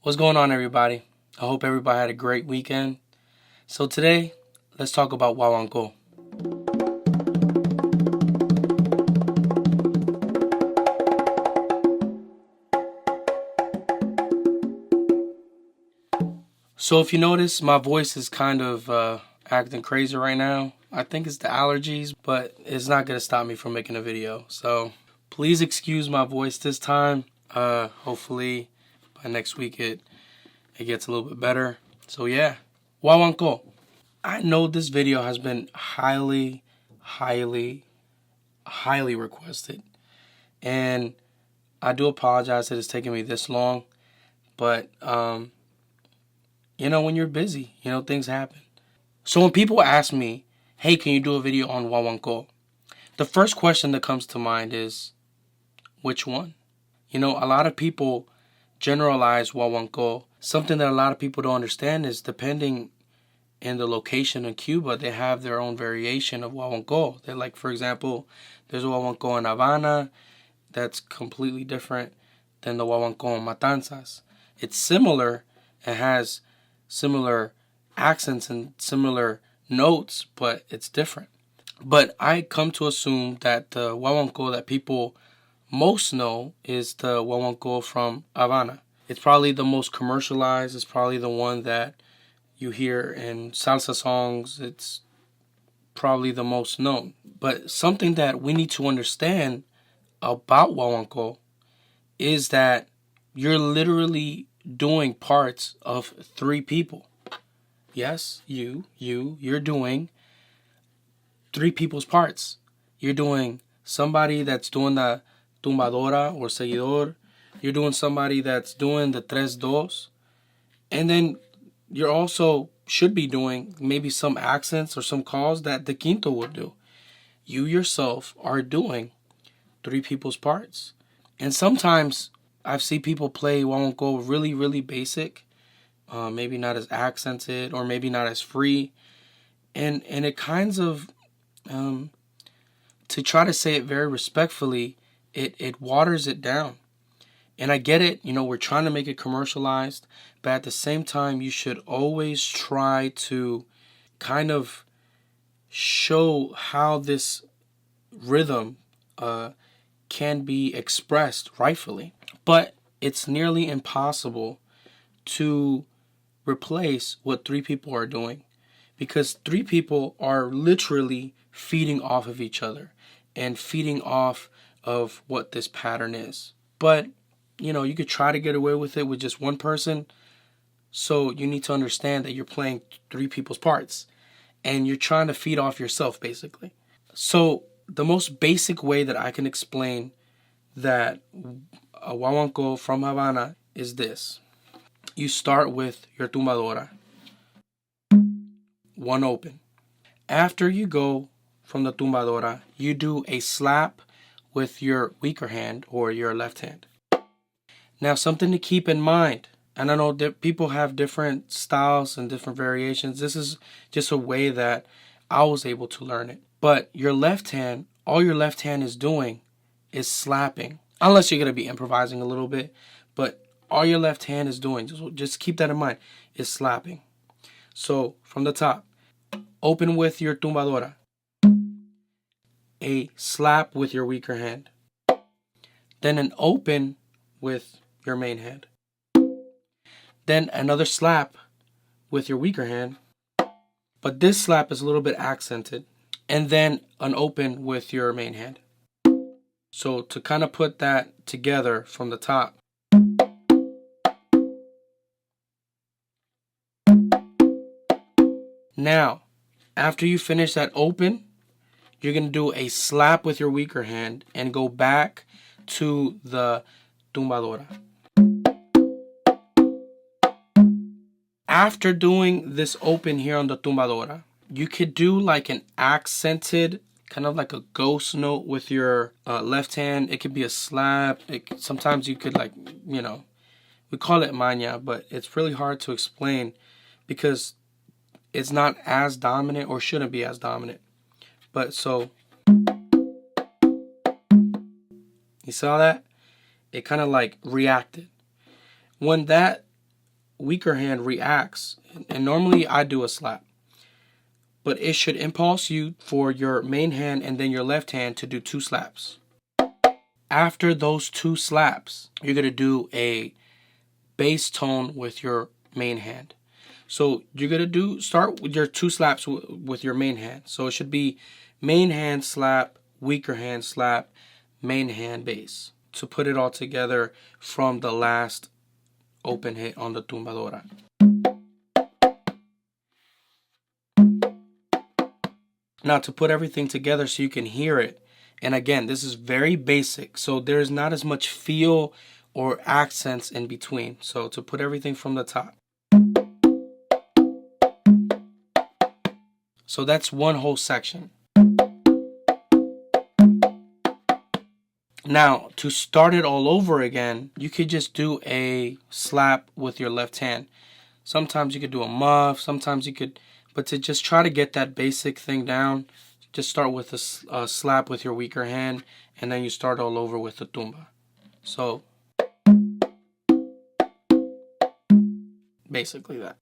What's going on, everybody? I hope everybody had a great weekend. So today, let's talk about Guaguanco. So if you notice, my voice is kind of acting crazy right now. I think it's the allergies, but it's not going to stop me from making a video. So please excuse my voice this time. Hopefully by next week it gets a little bit better. So yeah, Guaguanco. I know this video has been highly requested, and I do apologize that it's taking me this long, but when you're busy, things happen. So when people ask me, hey, can you do a video on Guaguanco? The first question that comes to mind is, which one? A lot of people generalize Guaguanco. Something that a lot of people don't understand is, depending in the location in Cuba, they have their own variation of Guaguanco. They're like, for example, there's a Guaguanco in Havana that's completely different than the Guaguanco in Matanzas. It's similar, it has similar accents and similar notes, but it's different. But I come to assume that the Guaguanco that people most know is the Guaguanco from Havana. It's probably the most commercialized. It's probably the one that you hear in salsa songs. It's probably the most known. But something that we need to understand about Guaguanco is that you're literally doing parts of three people. Yes, you're doing three people's parts. You're doing somebody that's doing the tumbadora or seguidor. You're doing somebody that's doing the tres dos. And then you're also should be doing maybe some accents or some calls that the quinto would do. You yourself are doing three people's parts. And sometimes I've seen people play Guaguanco really basic, maybe not as accented or maybe not as free. And it kinds of, to try to say it very respectfully, it waters it down. And I get it, we're trying to make it commercialized, but at the same time, you should always try to kind of show how this rhythm can be expressed rightfully. But it's nearly impossible to replace what three people are doing, because three people are literally feeding off of each other and feeding off of what this pattern is. But you could try to get away with it with just one person. So you need to understand that you're playing three people's parts and you're trying to feed off yourself, basically. So the most basic way that I can explain that a Guaguanco from Havana is this. You start with your tumbadora, one open. After you go from the tumbadora, you do a slap with your weaker hand or your left hand. Now, something to keep in mind, and I know that people have different styles and different variations. This is just a way that I was able to learn it. But your left hand, all your left hand is doing is slapping. Unless you're going to be improvising a little bit. But all your left hand is doing, just keep that in mind, is slapping. So, from the top, open with your tumbadora. A slap with your weaker hand. Then an open with your main hand. Then another slap with your weaker hand, but this slap is a little bit accented. And then an open with your main hand. So to kind of put that together from the top. Now, after you finish that open, you're going to do a slap with your weaker hand and go back to the tumbadora. After doing this open here on the tumbadora, you could do like an accented, kind of like a ghost note with your left hand. It could be a slap. Sometimes you could we call it maña, but it's really hard to explain because it's not as dominant or shouldn't be as dominant. But so, you saw that? It kind of like reacted. When that weaker hand reacts, and normally I do a slap, but it should impulse you for your main hand and then your left hand to do 2 slaps. After those 2 slaps, you're going to do a bass tone with your main hand. So you're going to start with your 2 slaps with your main hand. So it should be main hand slap, weaker hand slap, main hand bass, to put it all together from the last open hit on the tumbadora. Now to put everything together so you can hear it, and again, this is very basic, so there's not as much feel or accents in between. So to put everything from the top. So that's one whole section. Now, to start it all over again, you could just do a slap with your left hand. Sometimes you could do a muff, sometimes you could, but to just try to get that basic thing down, just start with a slap with your weaker hand, and then you start all over with the tumba. So, basically that.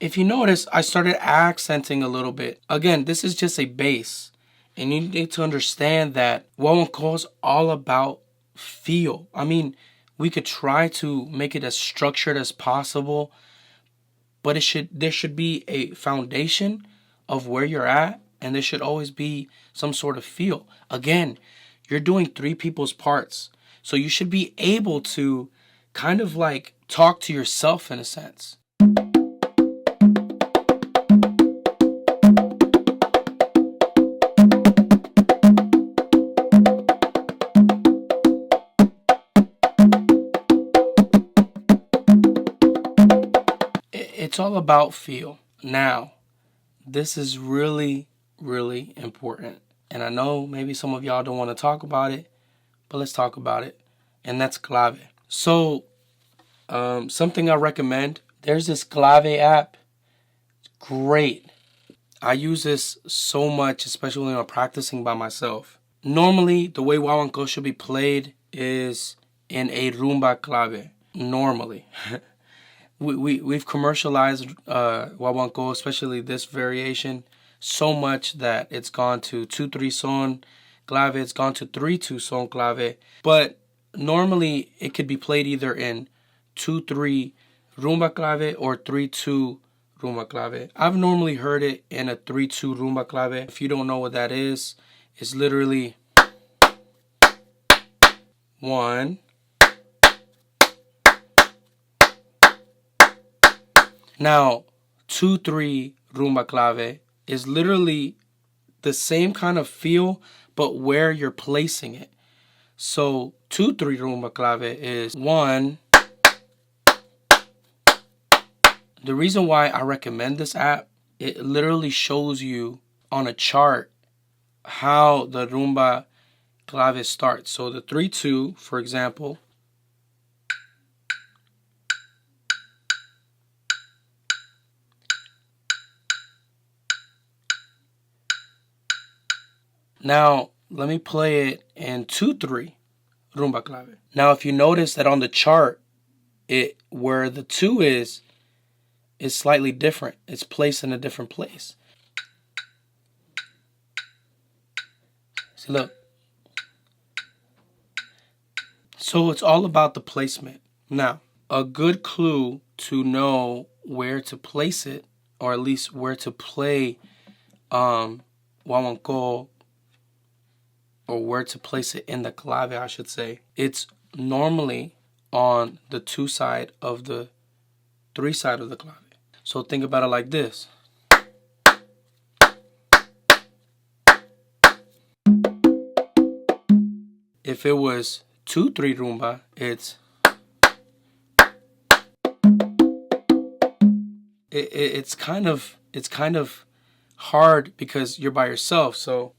If you notice, I started accenting a little bit. Again, this is just a bass. And you need to understand that guaguancó is all about feel. I mean, we could try to make it as structured as possible, but there should be a foundation of where you're at, and there should always be some sort of feel. Again, you're doing 3 people's parts, so you should be able to kind of like talk to yourself in a sense. It's all about feel. Now, this is really, really important. And I know maybe some of y'all don't want to talk about it, but let's talk about it. And that's clave. So, something I recommend, there's this clave app. It's great. I use this so much, especially when I'm practicing by myself. Normally, the way guaguancó should be played is in a rumba clave. Normally. We've commercialized guaguancó, especially this variation, so much that it's gone to 2-3 son clave, it's gone to 3-2 son clave. But normally it could be played either in 2-3 rumba clave or 3-2 rumba clave. I've normally heard it in a 3-2 rumba clave. If you don't know what that is, it's literally 1. Now, 2-3 rumba clave is literally the same kind of feel, but where you're placing it. So, 2-3 rumba clave is 1. The reason why I recommend this app, it literally shows you on a chart how the rumba clave starts. So, the 3-2, for example, now, let me play it in 2-3 rumba clave. Now, if you notice that on the chart, where the 2 is slightly different. It's placed in a different place. See, look. So it's all about the placement. Now, a good clue to know where to place it, or at least where to play guaguancó, or where to place it in the clave, I should say. It's normally on the 2 side of the 3 side of the clave. So think about it like this. If it was 2-3 rumba, it's kind of hard because you're by yourself. So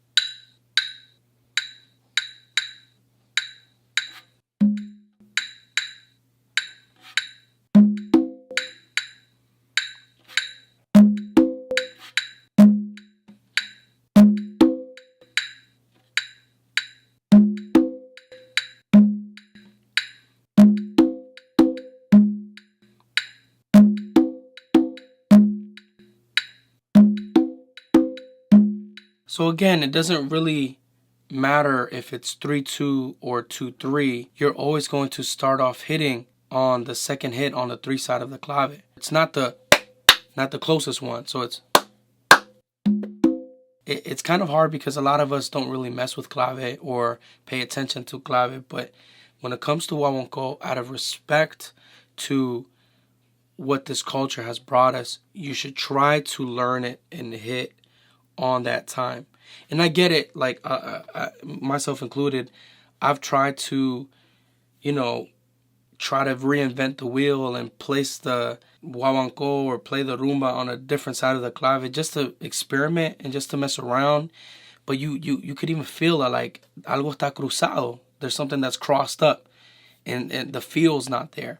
So again, it doesn't really matter if it's 3-2 or 2-3. You're always going to start off hitting on the second hit on the 3 side of the clave. It's not the closest one, so it's kind of hard because a lot of us don't really mess with clave or pay attention to clave. But when it comes to guaguancó, out of respect to what this culture has brought us, you should try to learn it and hit on that time. And I get it, like myself included, I've tried to, try to reinvent the wheel and place the guaguancó or play the rumba on a different side of the clave just to experiment and just to mess around. But you could even feel that, like, algo está cruzado. There's something that's crossed up and the feel's not there.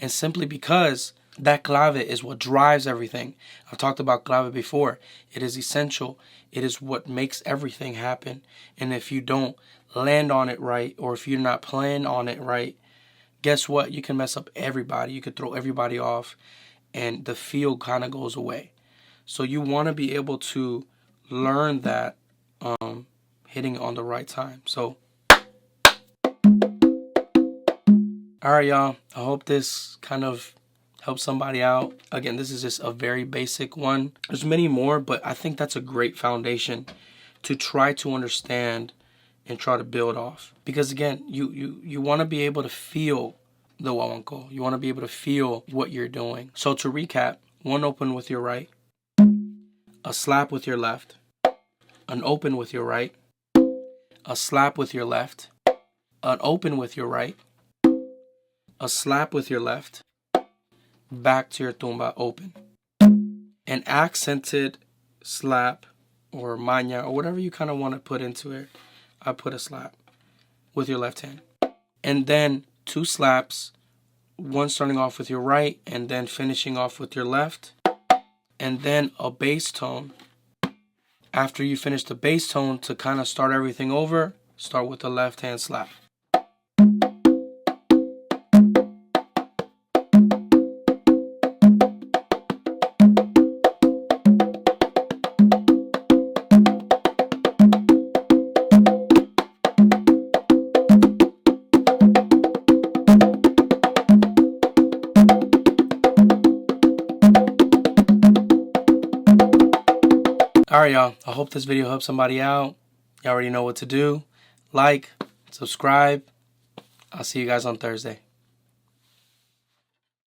And simply because that clave is what drives everything. I've talked about clave before. It is essential. It is what makes everything happen. And if you don't land on it right, or if you're not playing on it right, guess what? You can mess up everybody. You could throw everybody off, and the feel kind of goes away. So you want to be able to learn that hitting on the right time. So, all right, y'all. I hope this kind of help somebody out. Again, this is just a very basic one. There's many more, but I think that's a great foundation to try to understand and try to build off. Because again, you want to be able to feel the guaguancó. You want to be able to feel what you're doing. So to recap, 1 open with your right, a slap with your left, an open with your right, a slap with your left, an open with your right, a slap with your left, back to your tumba, open. An accented slap or maña or whatever you kind of want to put into it. I put a slap with your left hand. And then 2 slaps, one starting off with your right and then finishing off with your left. And then a bass tone. After you finish the bass tone, to kind of start everything over, start with the left hand slap. Alright, y'all. I hope this video helps somebody out. You already know what to do. Like, subscribe. I'll see you guys on Thursday.